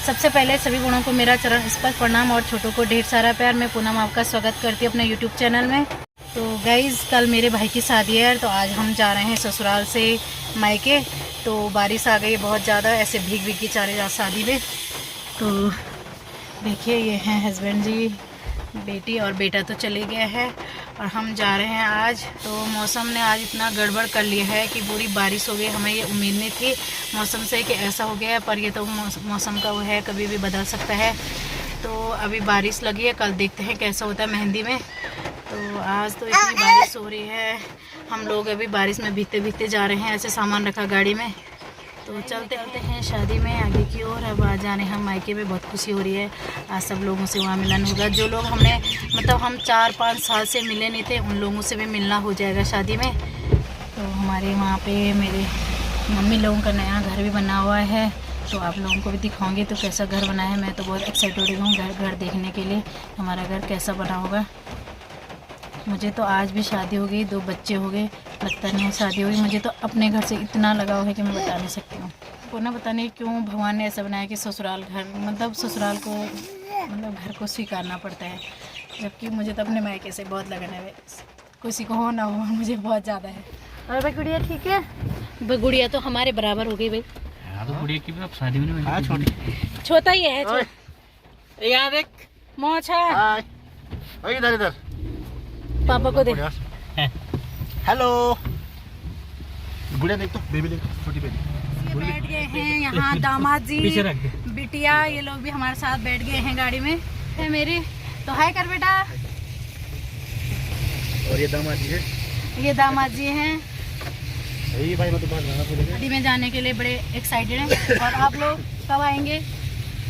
सबसे पहले सभी गुणों को मेरा चरण स्पर्श प्रणाम और छोटों को ढेर सारा प्यार। मैं पूनम आपका स्वागत करती हूँ अपने यूट्यूब चैनल में। तो गाइज़, कल मेरे भाई की शादी है, तो आज हम जा रहे हैं ससुराल से मायके। तो बारिश आ गई बहुत ज़्यादा, ऐसे भीग भीग के जा रहे शादी में। तो देखिए, ये हैं हस्बैंड जी, बेटी और बेटा तो चले गए हैं और हम जा रहे हैं आज। तो मौसम ने आज इतना गड़बड़ कर लिया है कि पूरी बारिश हो गई। हमें ये उम्मीद नहीं थी मौसम से कि ऐसा हो गया है, पर ये तो मौसम का वो है, कभी भी बदल सकता है। तो अभी बारिश लगी है, कल देखते हैं कैसा होता है मेहंदी में। तो आज तो इतनी बारिश हो रही है, हम लोग अभी बारिश में भीगते भीगते जा रहे हैं। ऐसे सामान रखा गाड़ी में, तो चलते चलते हैं शादी में आगे की ओर। अब आ जाने हम मायके में, बहुत खुशी हो रही है। आज सब लोगों से वहाँ मिलन होगा। जो लोग हमने मतलब हम 4-5 साल से मिले नहीं थे, उन लोगों से भी मिलना हो जाएगा शादी में। तो हमारे वहाँ पे मेरे मम्मी लोगों का नया घर भी बना हुआ है, तो आप लोगों को भी दिखाऊंगी तो कैसा घर बना है। मैं तो बहुत एक्साइटेड हूँ घर देखने के लिए, हमारा घर कैसा बना होगा। मुझे तो आज भी शादी हो गई, 2 बच्चे हो गए, लगता नहीं है शादी हो गई। मुझे तो अपने घर से इतना लगाव है कि मैं बता नहीं सकती हूँ। को ना पता नहीं क्यों भगवान ने ऐसा बनाया कि ससुराल घर मतलब ससुराल को मतलब घर को स्वीकारना पड़ता है, जबकि मुझे तो अपने मायके से बहुत लगन है। किसी को हो ना हो, मुझे बहुत ज़्यादा है। और भाई गुड़िया ठीक है? गुड़िया तो हमारे बराबर हो गई भाई। तो गुड़िया की भी शादी में नहीं, छोटी छोटा ही है। यार एक मोछ है। इधर इधर पापा को दे। हेलो गुड़िया, देख तो बेबी, देख छोटी बेबी। ये बैठ गए हैं यहाँ दामाद जी, पीछे रख दे। बिटिया, ये लोग भी हमारे साथ बैठ गए हैं गाड़ी में। है मेरी तो हाय कर बेटा। और ये दामाद जी है, ये दामाद जी हैं। यही भाई, मैं तो बात जाना पड़ेगा। शादी में जाने के लिए बड़े एक्साइटेड हैं। और आप लोग कब आएंगे?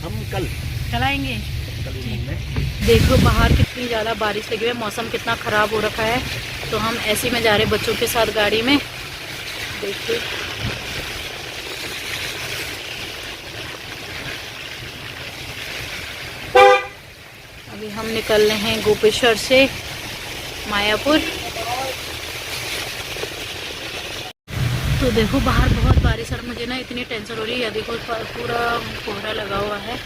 हम कल आएंगे। कल इवनिंग में। देखो बाहर कितनी ज़्यादा बारिश लगी हुई है, मौसम कितना ख़राब हो रखा है। तो हम ऐसे में जा रहे बच्चों के साथ गाड़ी में। देखिए अभी हम निकल रहे हैं गोपेश्वर से मायापुर। तो देखो बाहर बहुत बारिश और मुझे ना इतनी टेंशन हो रही है। देखो पूरा कोहरा लगा हुआ है,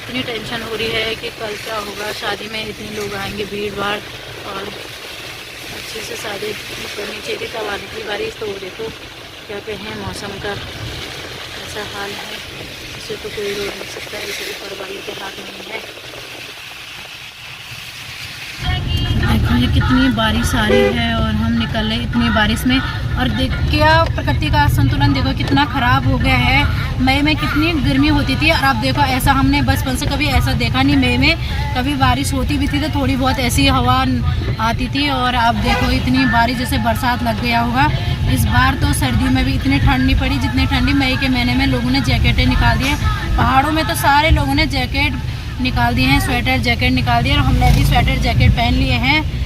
इतनी टेंशन हो रही है कि कल क्या होगा। शादी में इतने लोग आएंगे, भीड़ भाड़, और अच्छे से शादी करनी चाहिए तब आने की बारिश। तो देखो क्या कहें, मौसम का ऐसा हाल है, इसे तो कोई रोक नहीं सकता, इसे ऊपर वाले के हाथ में है। देखो ये कितनी बारिश आ रही है और हम निकल रहे इतनी बारिश में। और देख क्या प्रकृति का संतुलन देखो कितना ख़राब हो गया है। मई में कितनी गर्मी होती थी और अब देखो ऐसा, हमने बचपन से कभी ऐसा देखा नहीं। मई में कभी बारिश होती भी थी तो थोड़ी बहुत ऐसी हवा आती थी, और अब देखो इतनी बारिश जैसे बरसात लग गया होगा। इस बार तो सर्दी में भी इतनी ठंड नहीं पड़ी जितनी ठंडी मई के महीने में। लोगों ने जैकेटें निकाल दी हैं पहाड़ों में, तो सारे लोगों ने जैकेट निकाल दिए हैं, स्वेटर जैकेट निकाल दिए, और हमने भी स्वेटर जैकेट पहन लिए हैं।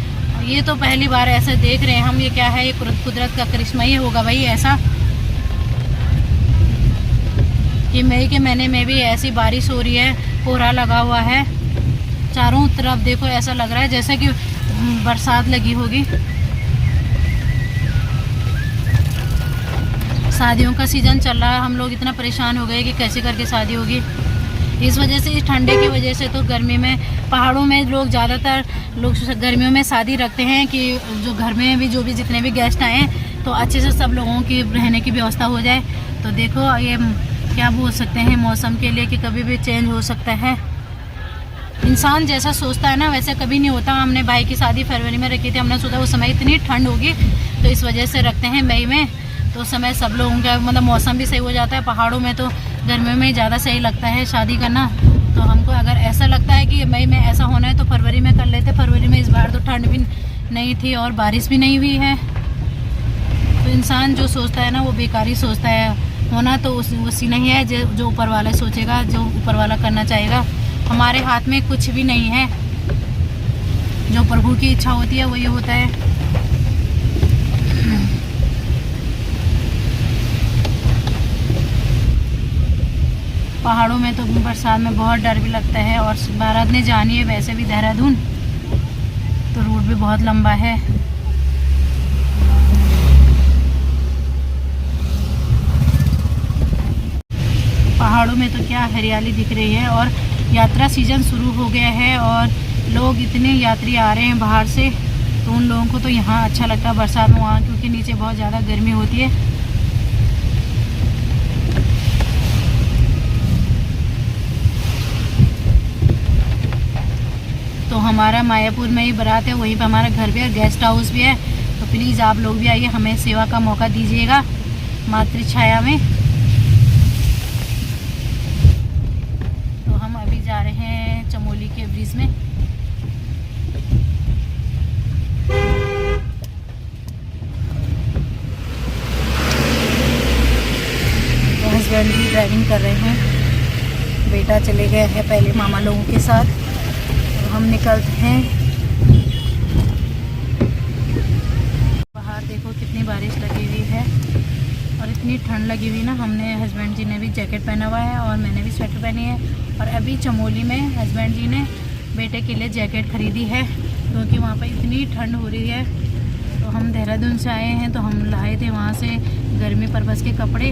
ये तो पहली बार ऐसे देख रहे हैं हम। ये क्या है, ये कुदरत का करिश्मा ही होगा भाई ऐसा कि मई के महीने में भी ऐसी बारिश हो रही है, कोहरा लगा हुआ है चारों तरफ। देखो ऐसा लग रहा है जैसे कि बरसात लगी होगी। शादियों का सीज़न चल रहा है, हम लोग इतना परेशान हो गए कि कैसे करके शादी होगी। इस वजह से, इस ठंडे की वजह से तो गर्मी में पहाड़ों में लोग ज़्यादातर लोग गर्मियों में शादी रखते हैं कि जो घर में भी जो भी जितने भी गेस्ट आए तो अच्छे से सब लोगों की रहने की व्यवस्था हो जाए। तो देखो ये क्या बोल सकते हैं मौसम के लिए कि कभी भी चेंज हो सकता है। इंसान जैसा सोचता है ना वैसे कभी नहीं होता। हमने भाई की शादी फरवरी में रखी थी, हमने सोचा उस समय इतनी ठंड होगी, तो इस वजह से रखते हैं मई में। तो उस समय सब लोगों का मतलब मौसम भी सही हो जाता है। पहाड़ों में तो गर्मियों में ज़्यादा सही लगता है शादी करना। तो हमको अगर ऐसा लगता है कि मई में ऐसा होना है तो फरवरी में कर लेते। फरवरी में इस बार तो ठंड भी नहीं थी और बारिश भी नहीं हुई है। तो इंसान जो सोचता है ना वो बेकार ही सोचता है। होना तो उसी नहीं है जो ऊपर वाला सोचेगा, जो ऊपर वाला करना चाहेगा। हमारे हाथ में कुछ भी नहीं है, जो प्रभु की इच्छा होती है वही होता है। पहाड़ों में तो बरसात में बहुत डर भी लगता है। और बारात ने जानी है वैसे भी देहरादून, तो रूट भी बहुत लंबा है। पहाड़ों में तो क्या हरियाली दिख रही है। और यात्रा सीज़न शुरू हो गया है और लोग इतने यात्री आ रहे हैं बाहर से, तो उन लोगों को तो यहाँ अच्छा लगता है बरसात में वहाँ, क्योंकि नीचे बहुत ज़्यादा गर्मी होती है। तो हमारा मायापुर में ही बारात है, वहीं पे हमारा घर भी है, गेस्ट हाउस भी है। तो प्लीज़ आप लोग भी आइए, हमें सेवा का मौका दीजिएगा मातृ छाया में। तो हम अभी जा रहे हैं चमोली के ब्रिज में। तो हस्बैंड भी ड्राइविंग कर रहे हैं, बेटा चले गए हैं पहले मामा लोगों के साथ। तो हम निकलते हैं। बाहर देखो कितनी बारिश लगी हुई है और इतनी ठंड लगी हुई ना। हमने हस्बैंड जी ने भी जैकेट पहना हुआ है और मैंने भी स्वेटर पहनी है। और अभी चमोली में हस्बैंड जी ने बेटे के लिए जैकेट ख़रीदी है, क्योंकि वहाँ पर इतनी ठंड हो रही है। तो हम देहरादून से आए हैं, तो हम लाए थे वहाँ से गर्मी पर्पज़ के कपड़े।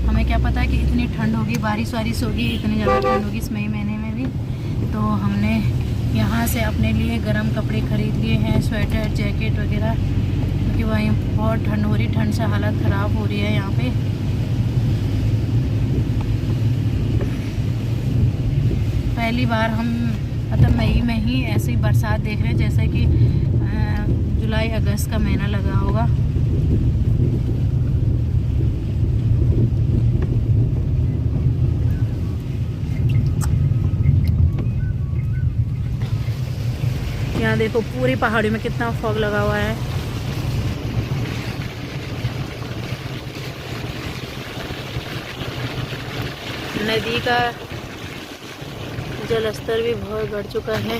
हमें क्या पता कि इतनी ठंड होगी, बारिश वारिश होगी, इतनी ज़्यादा ठंड होगी इस मई महीने में भी। तो हमने यहाँ से अपने लिए गर्म कपड़े ख़रीद लिए हैं, स्वेटर जैकेट वगैरह, क्योंकि वहीं बहुत ठंड हो रही, ठंड से हालत ख़राब हो रही है यहाँ पे। पहली बार हम मतलब मई में ही ऐसी बरसात देख रहे हैं, जैसे कि जुलाई अगस्त का महीना लगा होगा। यहाँ देखो पूरी पहाड़ी में कितना फॉग लगा हुआ है। नदी का जल स्तर भी बहुत बढ़ चुका है।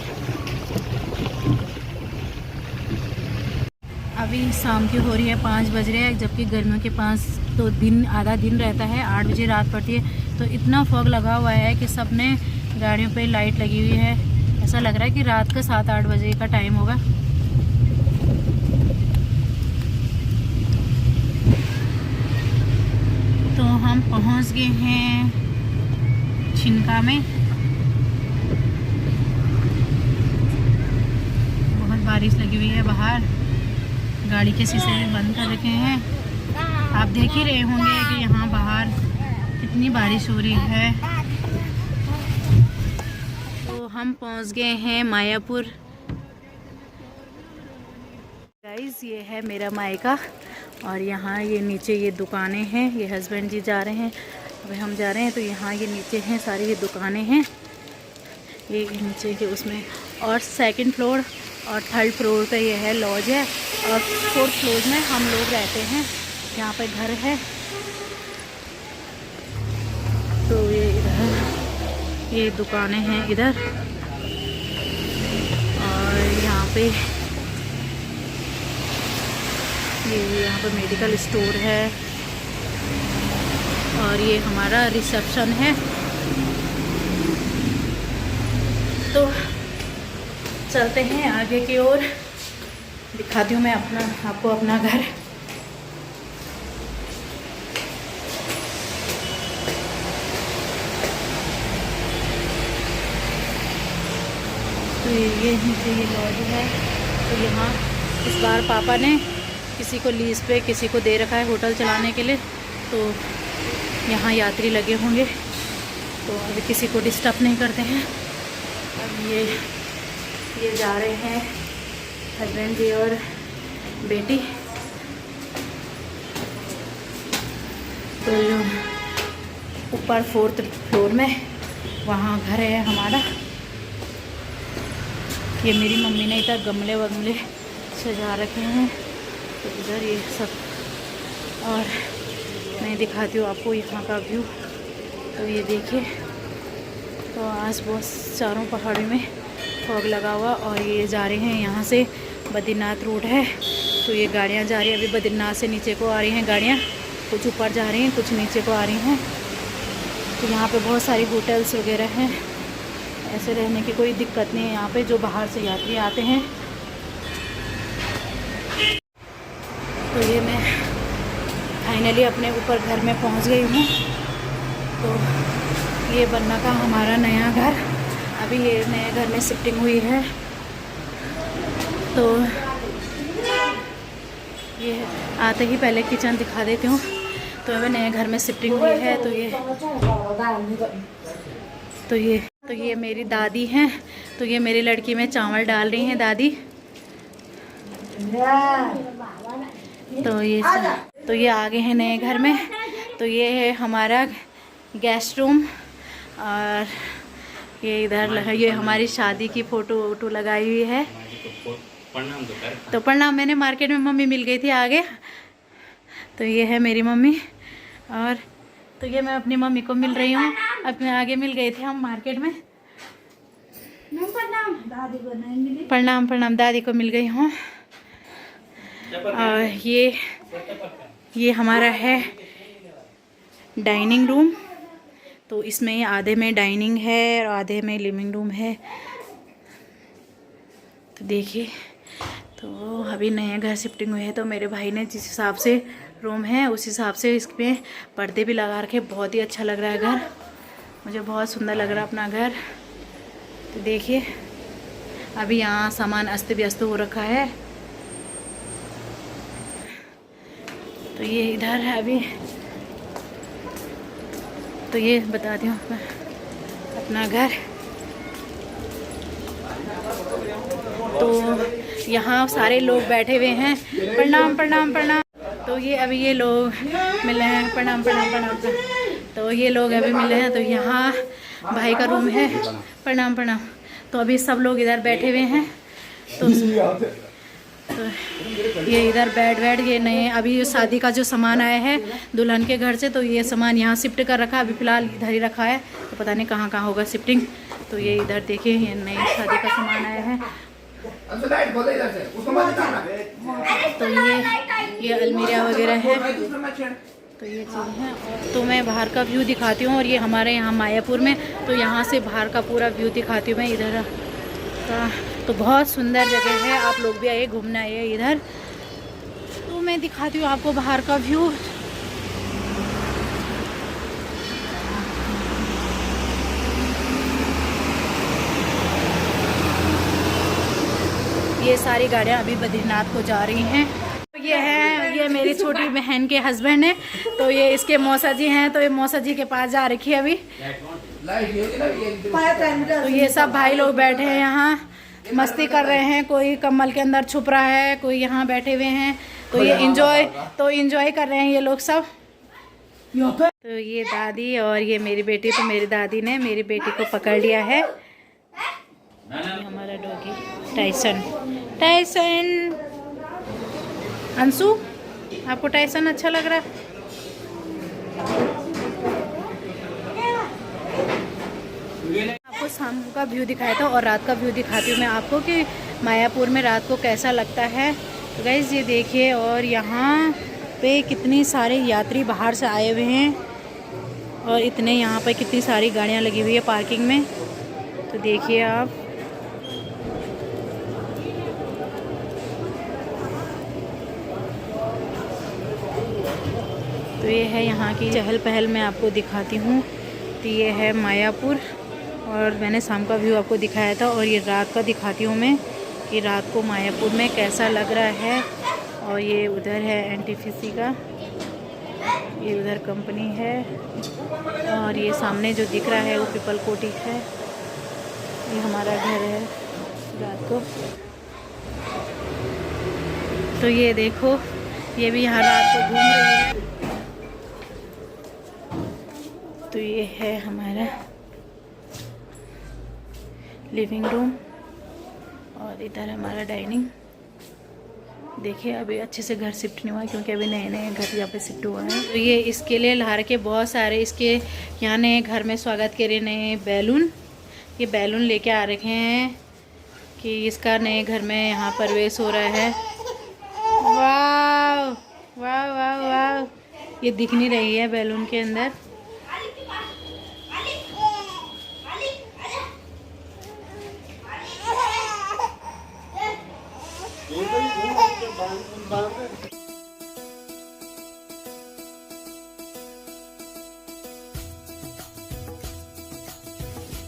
अभी शाम की हो रही है, 5 बज रहे हैं, जबकि गर्मियों के 5 तो दिन आधा दिन रहता है, 8 बजे रात पड़ती है। तो इतना फॉग लगा हुआ है कि सब ने गाड़ियों पे लाइट लगी हुई है। ऐसा लग रहा है कि रात का 7-8 बजे का टाइम होगा। तो हम पहुंच गए हैं छिनका में। बहुत बारिश लगी हुई है बाहर, गाड़ी के शीशे भी बंद कर रखे हैं। आप देख ही रहे होंगे कि यहाँ बाहर कितनी बारिश हो रही है। तो हम पहुँच गए हैं मायापुर। गाइस ये है मेरा मायका, और यहाँ ये नीचे ये दुकानें हैं। ये हस्बैंड जी जा रहे हैं, अभी हम जा रहे हैं। तो यहाँ ये नीचे हैं सारी ये दुकानें हैं, ये नीचे के उसमें। और 2nd फ्लोर और 3rd फ्लोर पे ये है लॉज है, और 4th फ्लोर में हम लोग रहते हैं, यहाँ पे घर है। तो ये इधर ये दुकानें हैं इधर, और यहाँ पे ये यहाँ पे मेडिकल स्टोर है, और ये हमारा रिसेप्शन है। तो चलते हैं आगे की ओर, दिखाती हूँ मैं आपको अपना घर। तो ये नीचे ये लॉज है। तो यहाँ इस बार पापा ने किसी को लीज पे किसी को दे रखा है होटल चलाने के लिए, तो यहाँ यात्री लगे होंगे, तो अभी किसी को डिस्टर्ब नहीं करते हैं। अब ये जा रहे हैं हस्बैंड जी और बेटी। तो ऊपर 4th फ्लोर में वहाँ घर है हमारा। ये मेरी मम्मी ने इधर गमले वगमले सजा रखे हैं, तो इधर ये सब। और मैं दिखाती हूँ आपको यहाँ का व्यू। तो ये देखिए, तो आज बहुत चारों पहाड़ी में फॉग लगा हुआ, और ये जा रहे हैं यहाँ से बद्रीनाथ रोड है। तो ये गाड़ियाँ जा रही हैं, अभी बद्रीनाथ से नीचे को आ रही हैं गाड़ियाँ, कुछ ऊपर जा रही हैं, कुछ नीचे को आ रही हैं। तो यहाँ पे बहुत सारी होटल्स वगैरह हैं, ऐसे रहने की कोई दिक्कत नहीं है यहाँ पे, जो बाहर से यात्री आते हैं। तो ये मैं फाइनली अपने ऊपर घर में पहुँच गई हूँ। तो ये बनना का हमारा नया घर, अभी ये नए घर में शिफ्टिंग हुई है। तो ये आते ही पहले किचन दिखा देती हूँ। तो अभी नए घर में शिफ्टिंग हुई है। तो ये मेरी दादी हैं। तो ये मेरी लड़की में चावल डाल रही हैं दादी। तो ये आगे हैं नए घर में। तो ये है हमारा गेस्ट रूम और ये इधर ये हमारी शादी की फ़ोटो वोटो लगाई हुई है। तो प्रणाम, मैंने मार्केट में मम्मी मिल गई थी आगे। तो ये है मेरी मम्मी और तो ये मैं अपनी मम्मी को मिल रही हूँ। अपने आगे मिल गए थे हम मार्केट में। प्रणाम प्रणाम, दादी को मिल गई हूँ। और ये हमारा है डाइनिंग रूम। तो इसमें आधे में डाइनिंग है और आधे में लिविंग रूम है। तो देखिए, तो अभी नए घर शिफ्टिंग हुए हैं। तो मेरे भाई ने जिस हिसाब से रूम है उस हिसाब से इसमें पर्दे भी लगा रखे। बहुत ही अच्छा लग रहा है घर, मुझे बहुत सुंदर लग रहा है अपना घर। तो देखिए, अभी यहाँ सामान अस्त व्यस्त हो रखा है। तो ये इधर है अभी। तो ये बताती हूँ अपना घर। तो यहाँ सारे लोग बैठे हुए हैं। प्रणाम प्रणाम प्रणाम। तो ये अभी ये लोग मिले हैं। प्रणाम प्रणाम प्रणाम। तो ये लोग अभी मिले हैं। तो यहाँ भाई का रूम है। प्रणाम प्रणाम। तो अभी सब लोग इधर बैठे हुए हैं। तो ये इधर बेड ये नए अभी शादी का जो सामान आया है दुल्हन के घर से, तो ये सामान यहाँ शिफ्ट कर रखा है। अभी फ़िलहाल इधर ही रखा है, तो पता नहीं कहाँ कहाँ होगा शिफ्टिंग। तो ये इधर देखिए, ये नई शादी का सामान आया है। तो ये अलमीरा वगैरह है। तो ये चीज़ है। तो मैं बाहर का व्यू दिखाती हूँ। और ये हमारे यहाँ मायापुर में, तो यहाँ से बाहर का पूरा व्यू दिखाती हूँ मैं इधर का। तो बहुत सुंदर जगह है, आप लोग भी आइए, घूमना आइए इधर। तो मैं दिखाती हूँ आपको बाहर का व्यू। ये सारी गाड़ियाँ अभी बद्रीनाथ को जा रही हैं। ये मेरी छोटी बहन के हस्बैंड है। तो ये इसके मौसा जी हैं। तो ये मौसा जी के पास जा रखी है अभी। तो ये सब भाई लोग बैठे हैं यहाँ, मस्ती कर रहे हैं। कोई कम्बल के अंदर छुप रहा है, कोई यहाँ बैठे हुए हैं। तो ये इंजॉय कर रहे हैं ये लोग सब। तो ये दादी और ये मेरी बेटी। तो मेरी दादी ने मेरी बेटी को पकड़ लिया है। हमारा डॉगी टाइसन। अंशु, आपको टाइसन अच्छा लग रहा है? आपको शाम का व्यू दिखाया था और रात का व्यू दिखाती हूँ मैं आपको कि मायापुर में रात को कैसा लगता है। तो गाइस ये देखिए, और यहाँ पे कितनी सारे यात्री बाहर से आए हुए हैं और इतने यहाँ पे कितनी सारी गाड़ियाँ लगी हुई है पार्किंग में। तो देखिए आप। तो ये है यहाँ की चहल पहल, मैं आपको दिखाती हूँ। तो ये है मायापुर और मैंने शाम का व्यू आपको दिखाया था। और ये रात का दिखाती हूँ मैं कि रात को मायापुर में कैसा लग रहा है। और ये उधर है एनटीपीसी का, ये उधर कंपनी है। और ये सामने जो दिख रहा है वो पीपल कोटी है। ये हमारा घर है रात को। तो ये देखो, ये भी यहाँ रात को घूम रही है। तो ये है हमारा लिविंग रूम और इधर हमारा डाइनिंग। देखिए, अभी अच्छे से घर शिफ्ट नहीं हुआ क्योंकि अभी नए नए घर यहाँ पे शिफ्ट हुआ है। तो ये इसके लिए ला के बहुत सारे इसके यहाँ नए घर में स्वागत के लिए नए बैलून, ये बैलून लेके आ रखे हैं कि इसका नए घर में यहाँ प्रवेश हो रहा है। वाह वाह वाह वाह, ये दिख नहीं रही है बैलून के अंदर।